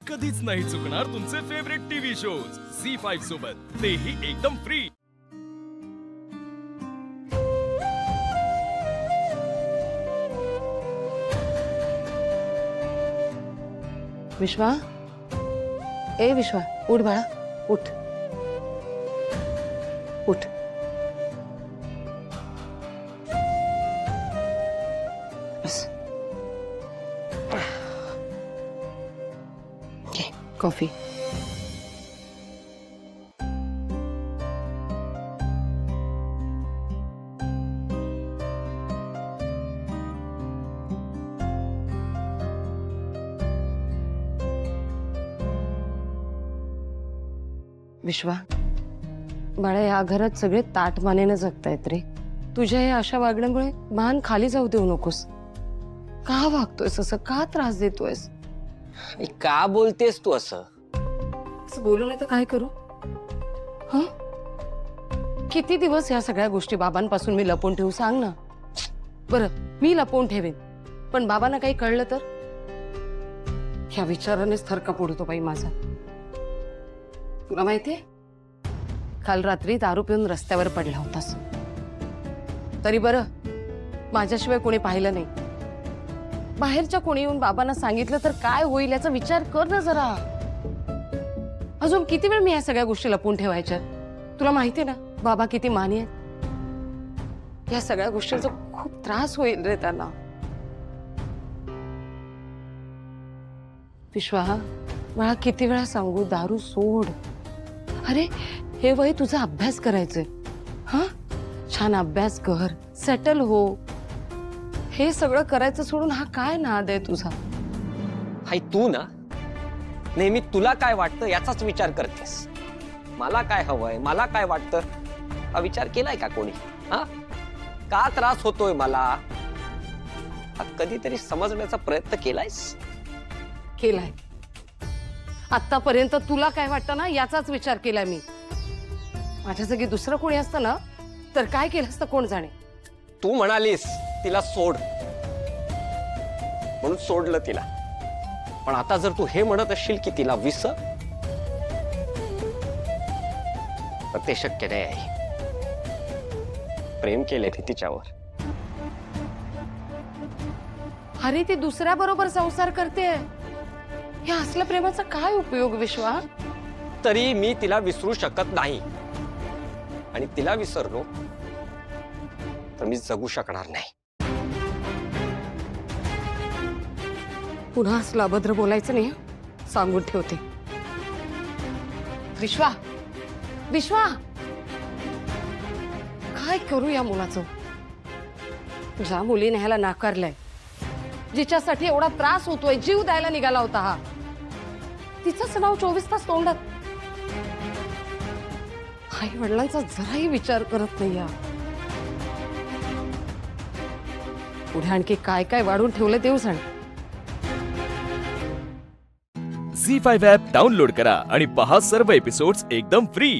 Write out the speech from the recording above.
कधीच नाही चुकणार तुमचे फेवरेट टीव्ही शोज झी5 सोबत, तेही एकदम फ्री। विश्वा, ए विश्वा, उठ बाळा, उठ उठ। बस घे कॉफी। विश्वा बाळा, या घरात सगळे ताटमानेनं जगतायत रे। तुझ्या या अशा वागण्यामुळे मान खाली जाऊ देऊ नकोस। का वागतोयस असं, का त्रास देतोयस? का बोलतेस तू असं? बोलू नाही तर काय करू? हं? किती दिवस या सगळ्या गोष्टी बाबांपासून मी लपवून ठेवू, सांग ना। बरं, मी लपवून ठेवेन, पण बाबांना काही कळलं तर? ह्या विचारानेच थरका पडतो बाई माझा। तुला माहितीये, काल रात्री दारू पिऊन रस्त्यावर पडला होतास। तरी बरं, माझ्याशिवाय कोणी पाहिलं नाही। बाहेरच्या कोणी येऊन बाबांना सांगितलं तर काय होईल याचा विचार कर ना जरा। अजून किती वेळ मी या सगळ्या गोष्टी लपवून ठेवायच्या? तुला माहितीये ना बाबा किती मानी आहेत। या सगळ्या गोष्टींचा खूप त्रास होईल रे त्यांना। विश्वा मला किती वेळा सांगू, दारू सोड। अरे हे वय तुझा अभ्यास करायचंय, हा? छान अभ्यास कर, सेटल हो। हे सगळं करायचं सोडून हा काय नाद आहे तुझा? हाय, तू ना नेहमी तुला काय वाटतं याचाच विचार करतेस। मला काय हवंय, मला काय वाटतं हा विचार केलाय का कोणी? हा, का त्रास होतोय मला हा कधीतरी समजण्याचा प्रयत्न केलायस? केलाय। आतापर्यंत तुला काय वाटतं ना याचाच विचार केलाय मी। माझ्या जागी दुसरं कोणी असतं ना तर काय केलं असतं कोण जाणे। तू म्हणालीस तिला सोड म्हणून सोडलं तिला, पण आता जर तू हे म्हणत असशील की तिला विसर, तर ते शक्य नाही आहे। प्रेम केले ते तिच्यावर। अरे ती दुसऱ्या बरोबर संसार करते, या असल्या प्रेमाचा काय उपयोग विश्वा? तरी मी तिला विसरू शकत नाही, आणि तिला विसरलो तर मी जगू शकणार नाही। पुन्हा असलं अभद्र बोलायचं नाही, सांगून ठेवते। विश्वा, विश्वा, काय करू या मुलाचं? ज्या मुलीने ह्याला नाकारलंय, जिच्यासाठी एवढा त्रास होतोय, जीव द्यायला निघाला होता हा, तिचंच नाव 24 तास तोंडात। आई वडिलांचा जराही विचार करत नाही या। पुढे आणखी काय काय वाढून ठेवलं देऊ सांग। झी5 ॲप डाउनलोड करा आणि पहा सर्व एपिसोड्स एकदम फ्री।